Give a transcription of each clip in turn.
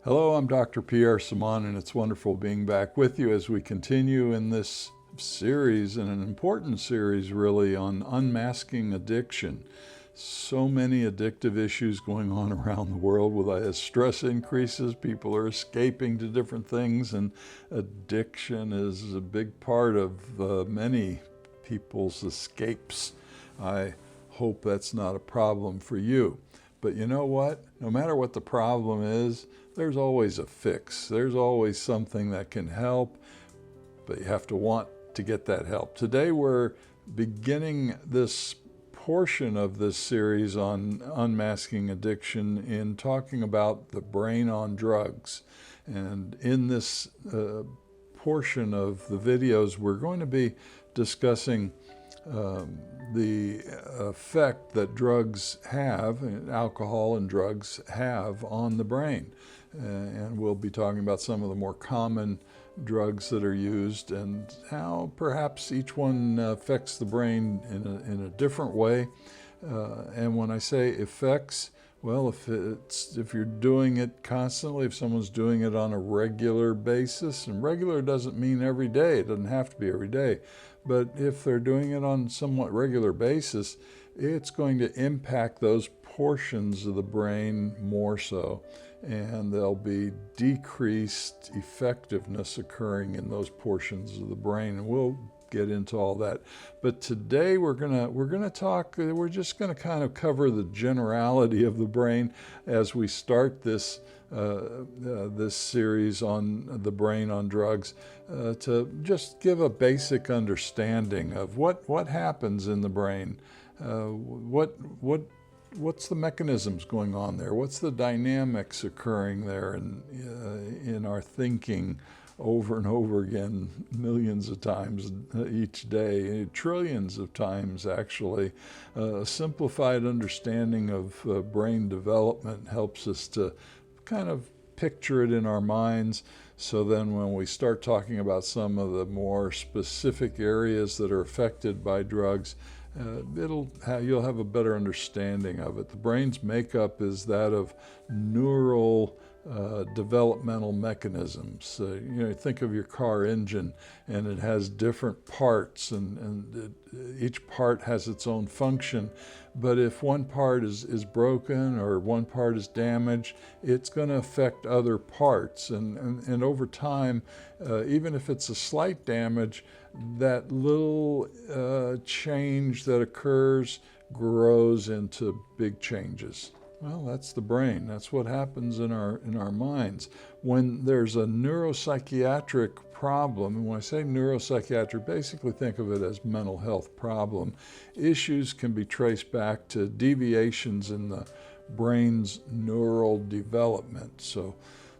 Hello, I'm Dr. Pierre Samaan, and it's wonderful being back with you as we continue in this series, and an important series really, on unmasking addiction. So many addictive issues going on around the world. As stress increases, people are escaping to different things, and addiction is a big part of many people's escapes. I hope that's not a problem for you. But you know what? No matter what the problem is, there's always a fix. There's always something that can help, but you have to want to get that help. Today we're beginning this portion of this series on unmasking addiction in talking about the brain on drugs. And in this portion of the videos, we're going to be discussing the effect that drugs have, alcohol and drugs have, on the brain. And we'll be talking about some of the more common drugs that are used and how perhaps each one affects the brain in a different way. And when I say effects, well, if you're doing it constantly, if someone's doing it on a regular basis, and regular doesn't mean every day, it doesn't have to be every day, but if they're doing it on a somewhat regular basis, it's going to impact those portions of the brain more so, and there'll be decreased effectiveness occurring in those portions of the brain, and we'll get into all that. But today we're gonna talk. We're just gonna kind of cover the generality of the brain as we start this this series on the brain on drugs, to just give a basic understanding of what happens in the brain, what's the mechanisms going on there, what's the dynamics occurring there in our thinking over and over again, millions of times each day, trillions of times actually. A simplified understanding of brain development helps us to kind of picture it in our minds, so then when we start talking about some of the more specific areas that are affected by drugs, you'll have a better understanding of it. The brain's makeup is that of neural developmental mechanisms. Think of your car engine, and it has different parts, and each part has its own function. But if one part is broken or one part is damaged, it's going to affect other parts. And over time, even if it's a slight damage, that little change that occurs grows into big changes. Well, that's the brain. That's what happens in our minds. When there's a neuropsychiatric problem, and when I say neuropsychiatric, basically think of it as mental health problem. Issues can be traced back to deviations in the brain's neural development. So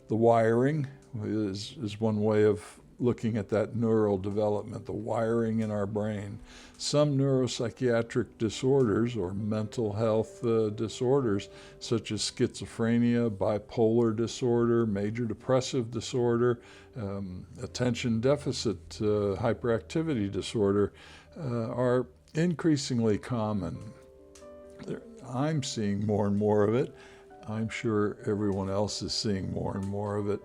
the wiring is one way of looking at that neural development, the wiring in our brain. Some neuropsychiatric disorders or mental health disorders, such as schizophrenia, bipolar disorder, major depressive disorder, attention deficit hyperactivity disorder, are increasingly common. I'm seeing more and more of it. I'm sure everyone else is seeing more and more of it,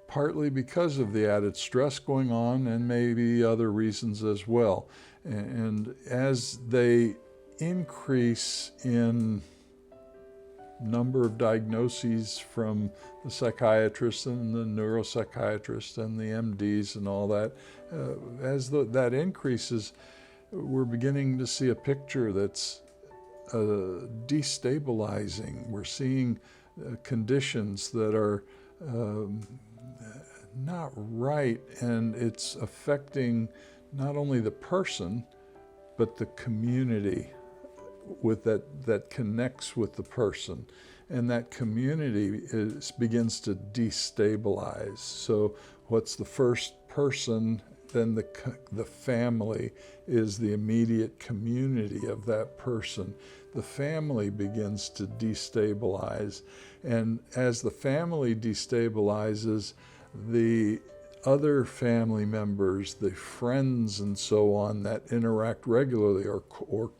partly because of the added stress going on, and maybe other reasons as well. And as they increase in number of diagnoses from the psychiatrists and the neuropsychiatrists and the MDs and all that, that increases, we're beginning to see a picture that's destabilizing. We're seeing conditions that are not right, and it's affecting not only the person, but the community with that connects with the person. And that community begins to destabilize. So what's the first person? Then the family is the immediate community of that person. The family begins to destabilize. And as the family destabilizes, the other family members, the friends and so on that interact regularly, or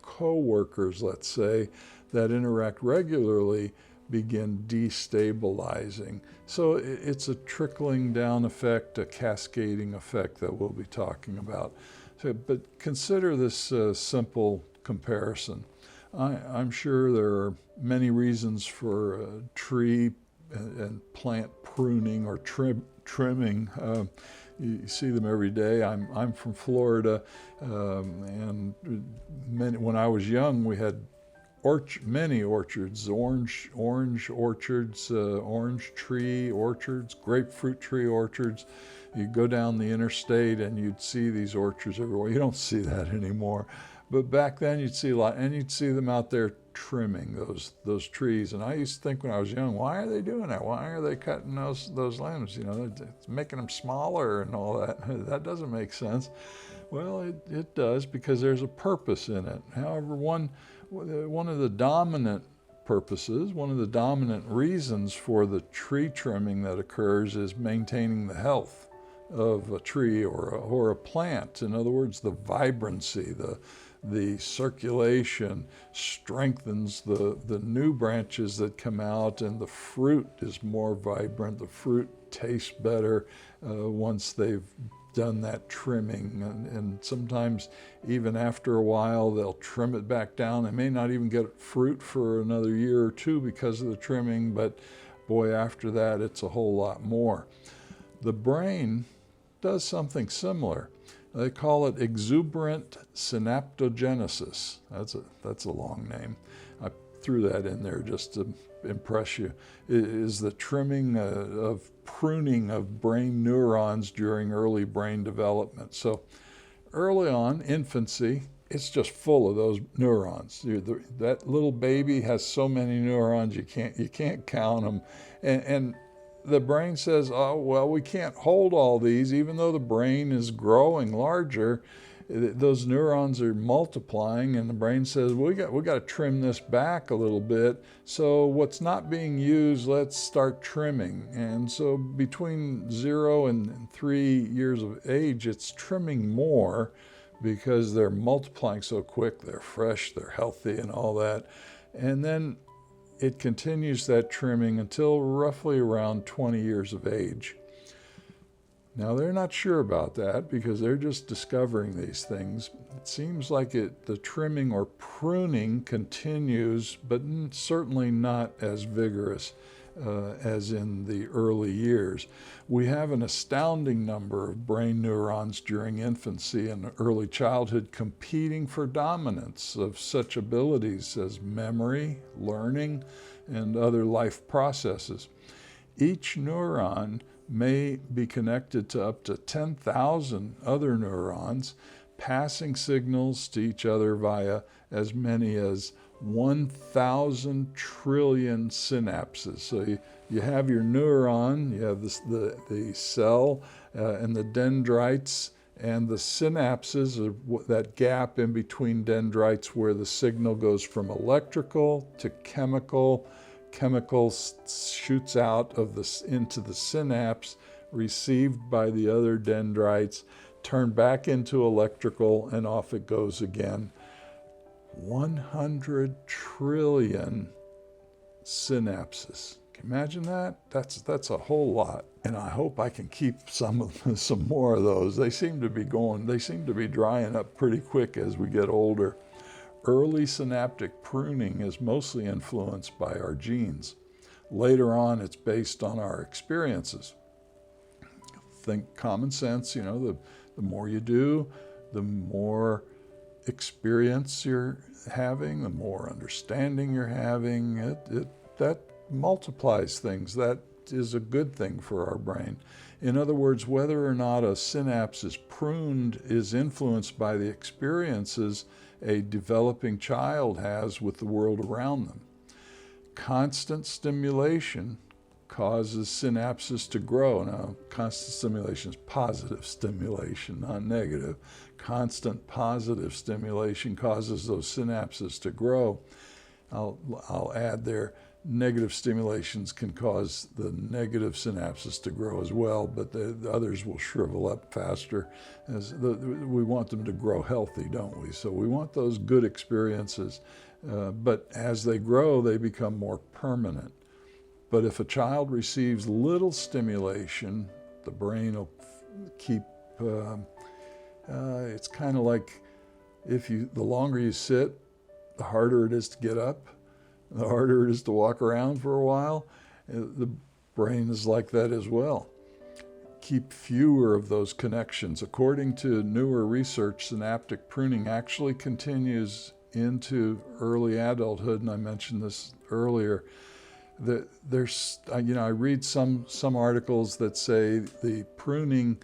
co-workers, let's say, that interact regularly, begin destabilizing. So it's a trickling down effect, a cascading effect that we'll be talking about. So, but consider this simple comparison. I'm sure there are many reasons for tree and plant pruning or trimming. You see them every day. I'm from Florida, and when I was young, we had many orchards, orange orchards, orange tree orchards, grapefruit tree orchards. You'd go down the interstate and you'd see these orchards everywhere. You don't see that anymore. But back then you'd see a lot, and you'd see them out there trimming those trees. And I used to think when I was young, why are they doing that? Why are they cutting those limbs? You know, it's making them smaller and all that. That doesn't make sense. Well, it does, because there's a purpose in it. However, one of the dominant purposes, one of the dominant reasons for the tree trimming that occurs is maintaining the health of a tree or a plant. In other words, the vibrancy, the circulation strengthens the new branches that come out, and the fruit is more vibrant. The fruit tastes better once they've done that trimming, and sometimes even after a while they'll trim it back down. They may not even get fruit for another year or two because of the trimming, but boy, after that it's a whole lot more. The brain does something similar. They call it exuberant synaptogenesis. That's a long name. I threw that in there just to impress you. It is the trimming of pruning of brain neurons during early brain development. So early on, infancy, it's just full of those neurons. That little baby has so many neurons you can't count them, and the brain says, oh, well, we can't hold all these. Even though the brain is growing larger, those neurons are multiplying, and the brain says, we got to trim this back a little bit. So what's not being used, let's start trimming. And so between 0 and 3 years of age, it's trimming more because they're multiplying so quick, they're fresh, they're healthy and all that. And then it continues that trimming until roughly around 20 years of age. Now, they're not sure about that because they're just discovering these things. It seems like the trimming or pruning continues, but certainly not as vigorous as in the early years. We have an astounding number of brain neurons during infancy and early childhood competing for dominance of such abilities as memory, learning, and other life processes. Each neuron may be connected to up to 10,000 other neurons, passing signals to each other via as many as 1,000 trillion synapses. So you have your neuron, you have the cell and the dendrites, and the synapses are that gap in between dendrites where the signal goes from electrical to chemical. Chemical shoots out of into the synapse, received by the other dendrites, turned back into electrical, and off it goes again. 100 trillion synapses. Can you imagine that? That's a whole lot. And I hope I can keep some more of those. They seem to be drying up pretty quick as we get older. Early synaptic pruning is mostly influenced by our genes. Later on, it's based on our experiences. Think common sense, the more you do, the more experience you're having, the more understanding you're having. That multiplies things. That is a good thing for our brain. In other words, whether or not a synapse is pruned is influenced by the experiences a developing child has with the world around them. Constant stimulation causes synapses to grow. Now, constant stimulation is positive stimulation, not negative. Constant positive stimulation causes those synapses to grow. I'll add there, negative stimulations can cause the negative synapses to grow as well, but the others will shrivel up faster. We want them to grow healthy, don't we? So we want those good experiences, but as they grow, they become more permanent. But if a child receives little stimulation, the brain will keep, it's kind of like the longer you sit, the harder it is to get up, the harder it is to walk around for a while. The brain is like that as well. Keep fewer of those connections. According to newer research, synaptic pruning actually continues into early adulthood, and I mentioned this earlier. There's, I read some articles that say the pruning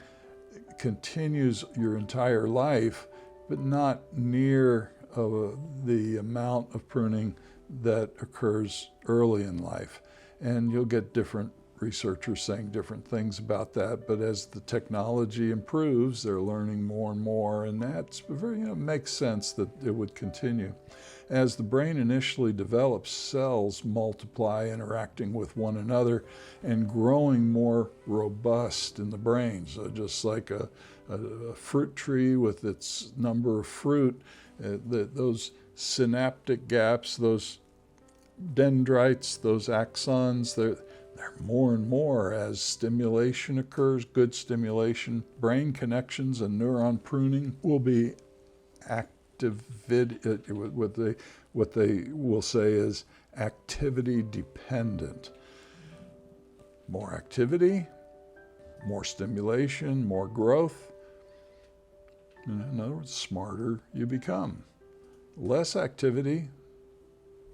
continues your entire life, but not near the amount of pruning that occurs early in life. And you'll get different researchers saying different things about that, but as the technology improves, they're learning more and more, and that's very, makes sense that it would continue. As the brain initially develops, cells multiply, interacting with one another and growing more robust in the brain. So just like a fruit tree with its number of fruit, those synaptic gaps, those dendrites, those axons, they're more and more as stimulation occurs, good stimulation. Brain connections and neuron pruning will be what they will say is activity dependent. More activity, more stimulation, more growth. In other words, smarter you become. Less activity,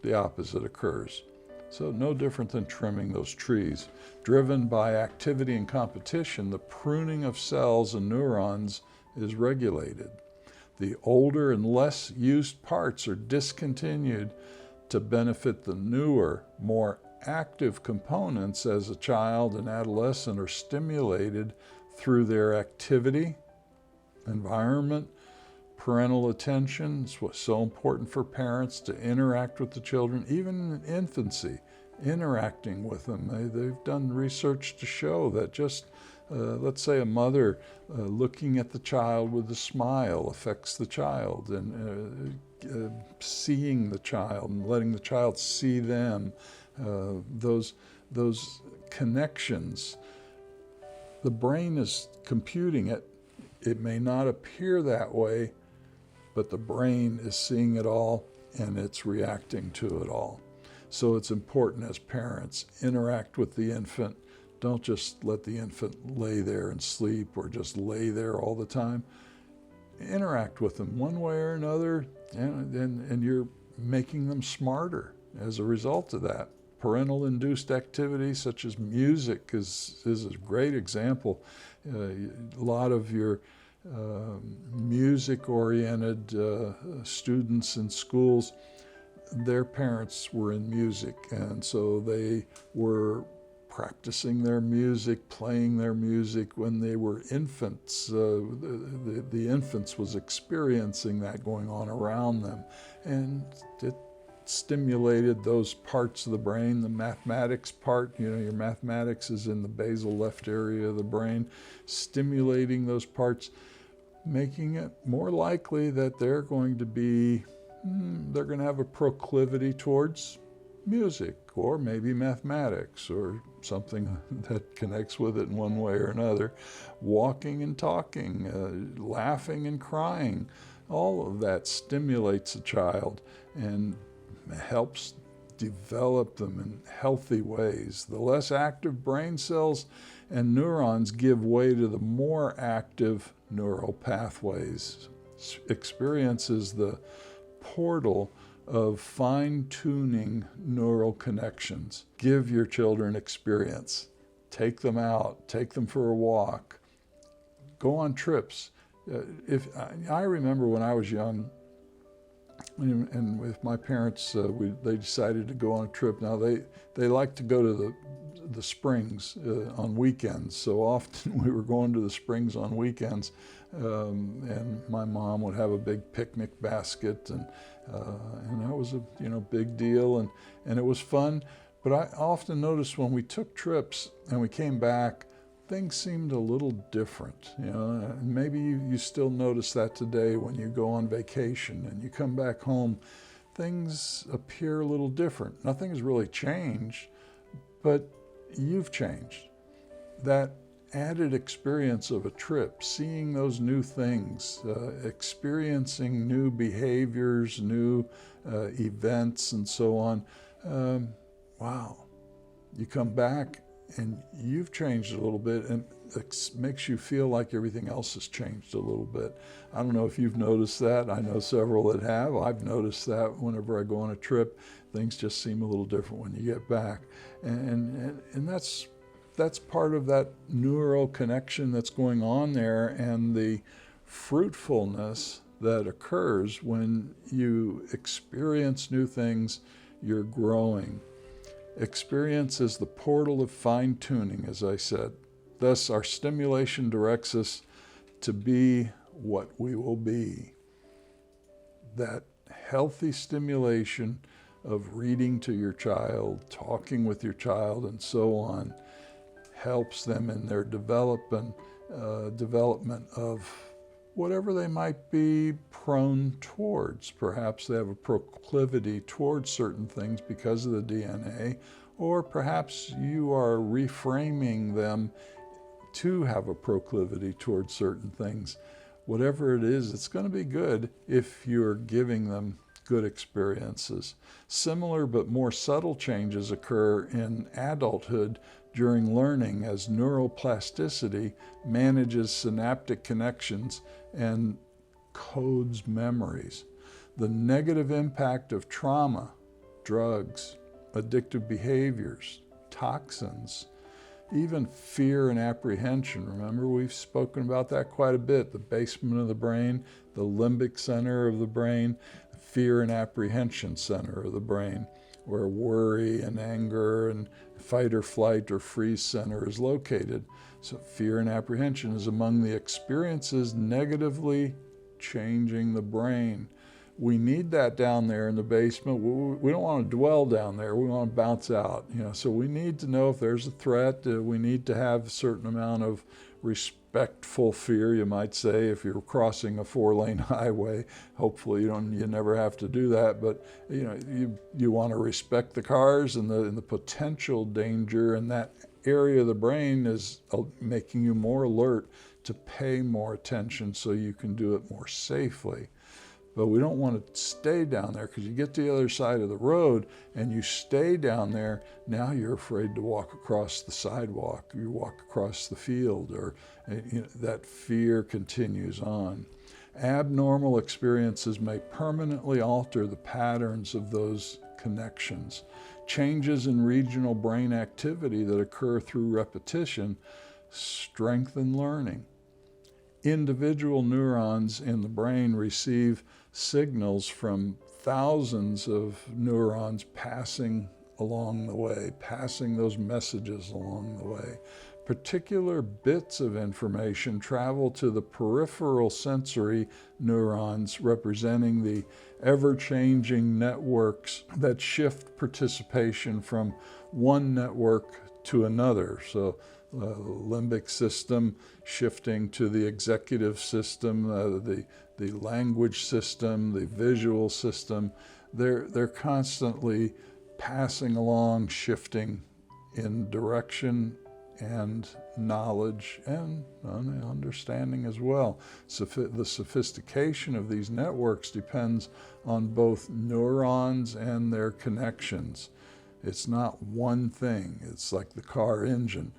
the opposite occurs. So no different than trimming those trees. Driven by activity and competition, the pruning of cells and neurons is regulated. The older and less used parts are discontinued to benefit the newer, more active components as a child and adolescent are stimulated through their activity, environment, parental attention. It's what's so important for parents to interact with the children, even in infancy, interacting with them. They've done research to show that just, let's say a mother looking at the child with a smile affects the child, and seeing the child and letting the child see them, those connections. The brain is computing it. It may not appear that way, but the brain is seeing it all and it's reacting to it all. So it's important as parents, interact with the infant. Don't just let the infant lay there and sleep or just lay there all the time. Interact with them one way or another, and you're making them smarter as a result of that. Parental induced activity such as music is a great example. A lot of your music-oriented students in schools, their parents were in music, and so they were practicing their music, playing their music when they were infants. The infants was experiencing that going on around them, and it stimulated those parts of the brain. The mathematics part, your mathematics is in the basal left area of the brain, stimulating those parts, making it more likely that they're going to have a proclivity towards music, or maybe mathematics, or something that connects with it in one way or another. Walking and talking, laughing and crying, all of that stimulates a child and helps develop them in healthy ways. The less active brain cells and neurons give way to the more active neural pathways. Experience is the portal of fine-tuning neural connections. Give your children experience. Take them out, take them for a walk, go on trips. I remember when I was young, and with my parents, they decided to go on a trip. Now they like to go to the springs on weekends. So often we were going to the springs on weekends, and my mom would have a big picnic basket, and that was a big deal, and it was fun. But I often noticed when we took trips and we came back, things seemed a little different. And maybe you still notice that today when you go on vacation and you come back home, things appear a little different. Nothing has really changed, but you've changed. That added experience of a trip, seeing those new things, experiencing new behaviors, new events, and so on. Wow. You come back and you've changed a little bit, and it makes you feel like everything else has changed a little bit. I don't know if you've noticed that. I know several that have. I've noticed that whenever I go on a trip, things just seem a little different when you get back. And that's part of that neural connection that's going on there, and the fruitfulness that occurs when you experience new things. You're growing. Experience is the portal of fine-tuning, as I said. Thus, our stimulation directs us to be what we will be. That healthy stimulation of reading to your child, talking with your child, and so on, helps them in their development of whatever they might be prone towards. Perhaps they have a proclivity towards certain things because of the DNA, or perhaps you are reframing them to have a proclivity towards certain things. Whatever it is, it's going to be good if you're giving them good experiences. Similar but more subtle changes occur in adulthood during learning as neuroplasticity manages synaptic connections and codes memories. The negative impact of trauma, drugs, addictive behaviors, toxins, even fear and apprehension. Remember, we've spoken about that quite a bit. The basement of the brain, the limbic center of the brain, fear and apprehension center of the brain, where worry and anger and fight or flight or freeze center is located. So fear and apprehension is among the experiences negatively changing the brain. We need that down there in the basement. We don't want to dwell down there. We want to bounce out. So we need to know if there's a threat. We need to have a certain amount of respectful fear, you might say, if you're crossing a 4-lane highway. Hopefully you never have to do that, but you want to respect the cars and the potential danger, and that area of the brain is making you more alert to pay more attention so you can do it more safely. But we don't want to stay down there, because you get to the other side of the road and you stay down there, now you're afraid to walk across the sidewalk, you walk across the field, or that fear continues on. Abnormal experiences may permanently alter the patterns of those connections. Changes in regional brain activity that occur through repetition strengthen learning. Individual neurons in the brain receive signals from thousands of neurons passing along the way, passing those messages along the way. Particular bits of information travel to the peripheral sensory neurons, representing the ever-changing networks that shift participation from one network to another. So limbic system shifting to the executive system, the language system, the visual system. They're constantly passing along, shifting in direction and knowledge and understanding as well. So the sophistication of these networks depends on both neurons and their connections. It's not one thing. It's like the car engine.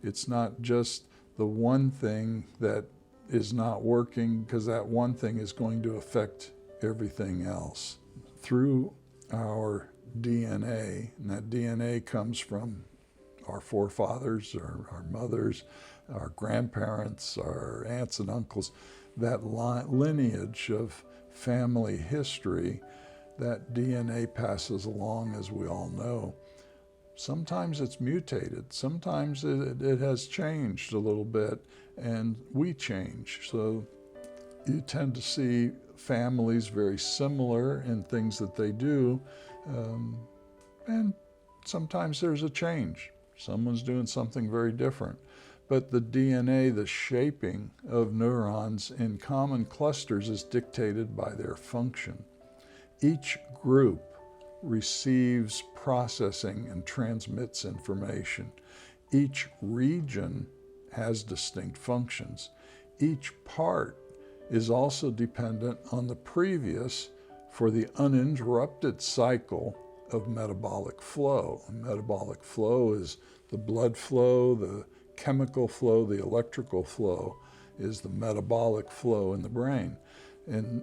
It's not just the one thing that is not working, because that one thing is going to affect everything else. Through our DNA, and that DNA comes from our forefathers, our mothers, our grandparents, our aunts and uncles, that lineage of family history, that DNA passes along, as we all know. Sometimes it's mutated, sometimes it has changed a little bit, and we change. So you tend to see families very similar in things that they do, and sometimes there's a change. Someone's doing something very different. But the DNA, the shaping of neurons in common clusters, is dictated by their function. Each group receives processing and transmits information. Each region has distinct functions. Each part is also dependent on the previous for the uninterrupted cycle of metabolic flow. Metabolic flow is the blood flow, the chemical flow, the electrical flow is the metabolic flow in the brain. And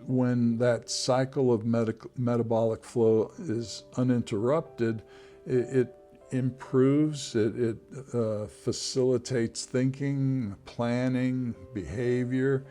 when that cycle of metabolic flow is uninterrupted, it improves, it facilitates thinking, planning, behavior.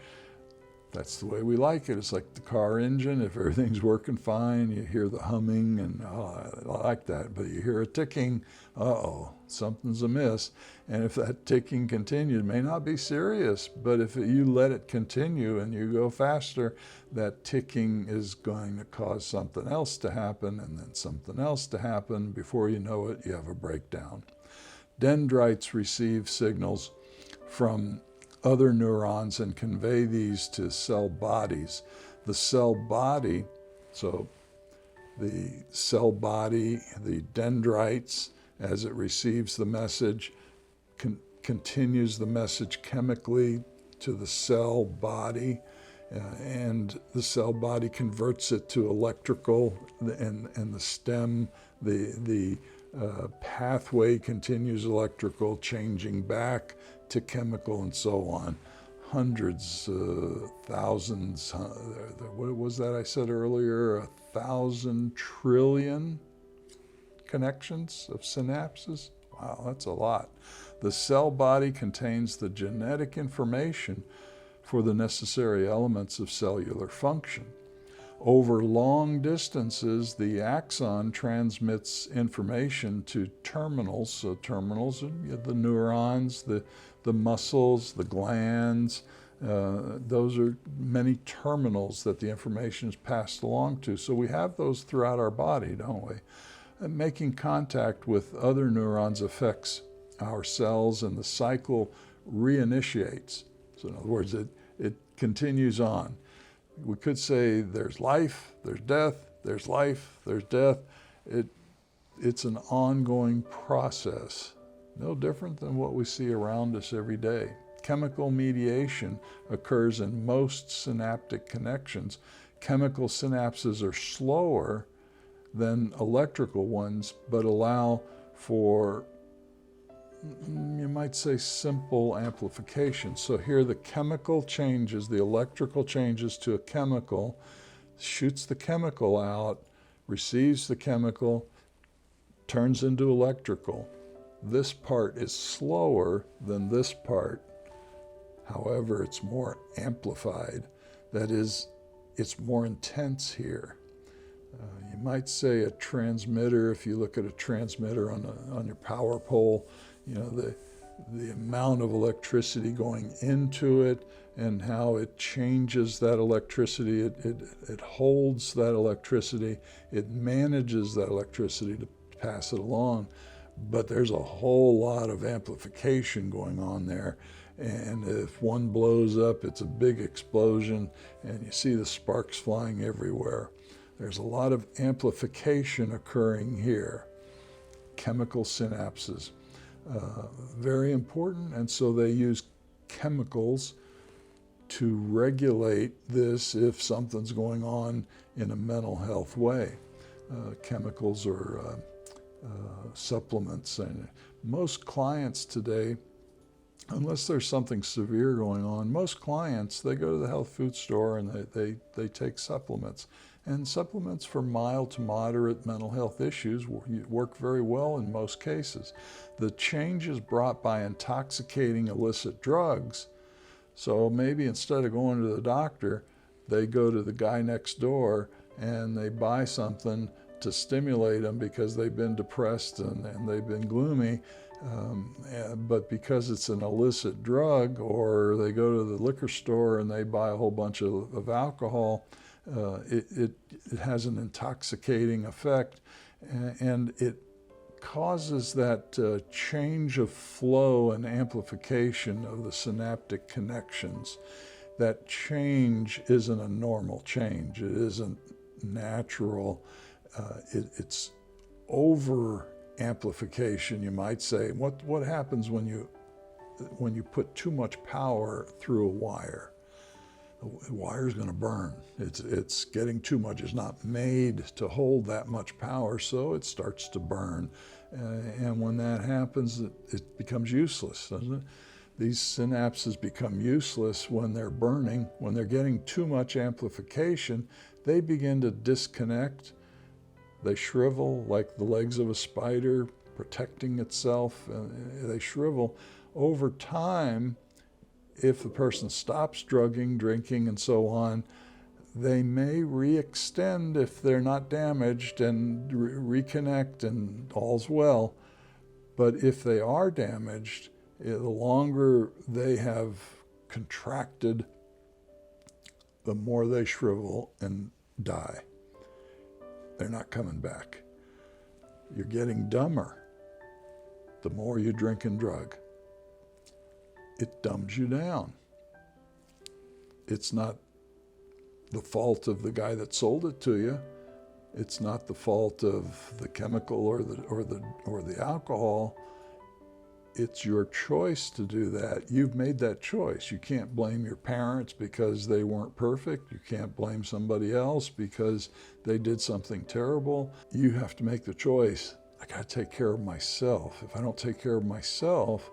That's the way we like it. It's like the car engine. If everything's working fine, you hear the humming and, oh, I like that. But you hear a ticking, uh-oh, something's amiss. And if that ticking continues, it may not be serious, but if you let it continue and you go faster, that ticking is going to cause something else to happen and then something else to happen. Before you know it, you have a breakdown. Dendrites receive signals from other neurons and convey these to cell bodies. The cell body, so the cell body, the dendrites, as it receives the message, continues the message chemically to the cell body, and the cell body converts it to electrical, and the stem, the pathway continues electrical, changing back to chemical and so on. Hundreds, thousands, what was that I said earlier? 1,000 trillion connections of synapses? Wow, that's a lot. The cell body contains the genetic information for the necessary elements of cellular function. Over long distances, the axon transmits information to terminals. So terminals are the neurons, the muscles, the glands. Those are many terminals that the information is passed along to. So we have those throughout our body, don't we? And making contact with other neurons affects our cells, and the cycle reinitiates. So in other words, it continues on. We could say there's life, there's death, there's life, there's death. It's an ongoing process, no different than what we see around us every day. Chemical mediation occurs in most synaptic connections. Chemical synapses are slower than electrical ones, but allow for, you might say, simple amplification. So here the chemical changes, the electrical changes to a chemical, shoots the chemical out, receives the chemical, turns into electrical. This part is slower than this part. However, it's more amplified. That is, it's more intense here. You might say a transmitter, if you look at a transmitter on your power pole, you know, the amount of electricity going into it and how it changes that electricity. It holds that electricity. It manages that electricity to pass it along. But there's a whole lot of amplification going on there. And if one blows up, it's a big explosion, and you see the sparks flying everywhere. There's a lot of amplification occurring here. Chemical synapses. Very important, and so they use chemicals to regulate this if something's going on in a mental health way. Chemicals or supplements. And most clients today, unless there's something severe going on, most clients, they go to the health food store and they take supplements. And supplements for mild to moderate mental health issues work very well in most cases. The changes brought by intoxicating illicit drugs, so maybe instead of going to the doctor, they go to the guy next door and they buy something to stimulate them because they've been depressed and they've been gloomy. But because it's an illicit drug, or they go to the liquor store and they buy a whole bunch of alcohol, it has an intoxicating effect, and it causes that change of flow and amplification of the synaptic connections. That change isn't a normal change. It isn't natural. It's over amplification, you might say. What happens when you put too much power through a wire? The wire's going to burn. It's getting too much. It's not made to hold that much power, so it starts to burn. And when that happens, it becomes useless, doesn't it? These synapses become useless when they're burning. When they're getting too much amplification, they begin to disconnect. They shrivel like the legs of a spider protecting itself. They shrivel. Over time, if the person stops drugging, drinking, and so on, they may re-extend if they're not damaged and reconnect and all's well. But if they are damaged, the longer they have contracted, the more they shrivel and die. They're not coming back. You're getting dumber the more you drink and drug. It dumbs you down. It's not the fault of the guy that sold it to you. It's not the fault of the chemical or the alcohol. It's your choice to do that. You've made that choice. You can't blame your parents because they weren't perfect. You can't blame somebody else because they did something terrible. You have to make the choice. I got to take care of myself. If I don't take care of myself,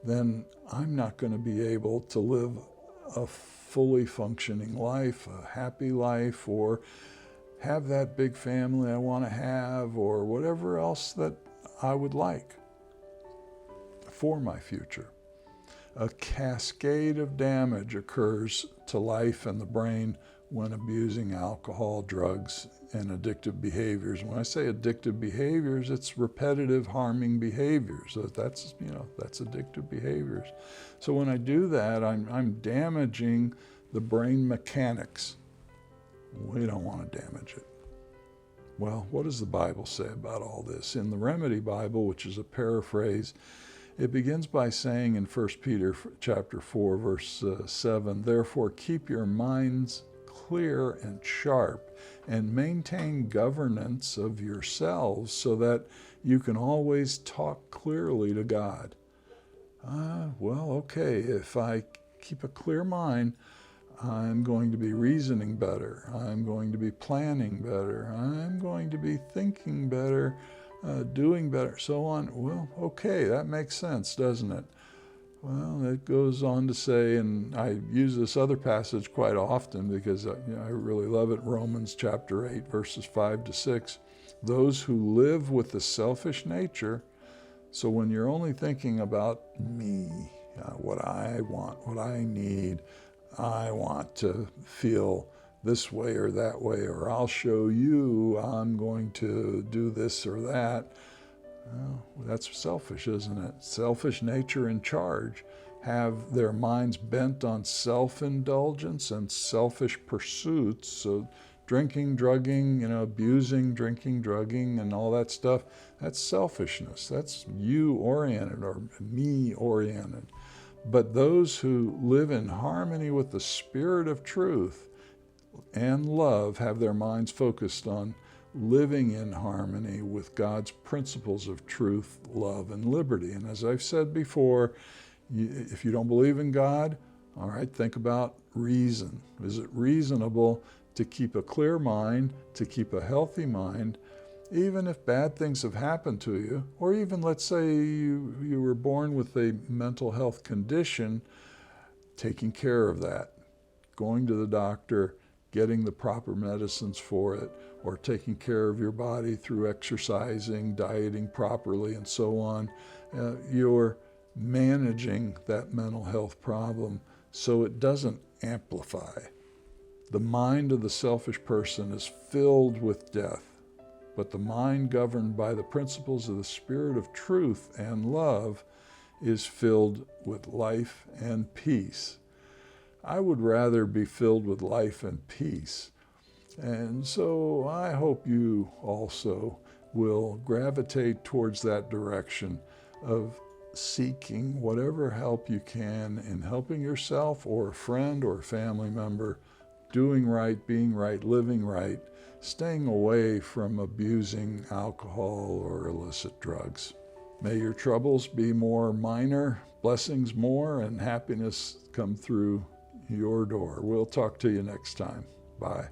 then I'm not going to be able to live a fully functioning life, a happy life, or have that big family I want to have, or whatever else that I would like for my future. A cascade of damage occurs to life and the brain when abusing alcohol, drugs, and addictive behaviors. When I say addictive behaviors, it's repetitive harming behaviors. So that's addictive behaviors. So when I do that, I'm damaging the brain mechanics. We don't want to damage it. Well, what does the Bible say about all this? In the Remedy Bible, which is a paraphrase, it begins by saying in 1 Peter chapter 4, verse 7, "Therefore keep your minds clear and sharp, and maintain governance of yourselves so that you can always talk clearly to God." Well, okay, if I keep a clear mind, I'm going to be reasoning better. I'm going to be planning better. I'm going to be thinking better, doing better, so on. Well, okay, that makes sense, doesn't it? Well, it goes on to say, and I use this other passage quite often because I really love it, Romans chapter 8, verses 5 to 6. Those who live with the selfish nature, so when you're only thinking about me, what I want, what I need, I want to feel this way or that way, or I'll show you I'm going to do this or that. Well, that's selfish, isn't it? Selfish nature in charge have their minds bent on self-indulgence and selfish pursuits. So drinking, drugging, abusing, drinking, drugging, and all that stuff, that's selfishness. That's you-oriented or me-oriented. But those who live in harmony with the Spirit of truth and love have their minds focused on living in harmony with God's principles of truth, love, and liberty. And as I've said before, if you don't believe in God, all right, think about reason. Is it reasonable to keep a clear mind, to keep a healthy mind, even if bad things have happened to you, or even let's say you were born with a mental health condition, taking care of that, going to the doctor, getting the proper medicines for it, or taking care of your body through exercising, dieting properly, and so on. You're managing that mental health problem so it doesn't amplify. The mind of the selfish person is filled with death, but the mind governed by the principles of the Spirit of truth and love is filled with life and peace. I would rather be filled with life and peace. And so I hope you also will gravitate towards that direction of seeking whatever help you can in helping yourself or a friend or a family member, doing right, being right, living right, staying away from abusing alcohol or illicit drugs. May your troubles be more minor, blessings more, and happiness come through your door. We'll talk to you next time. Bye.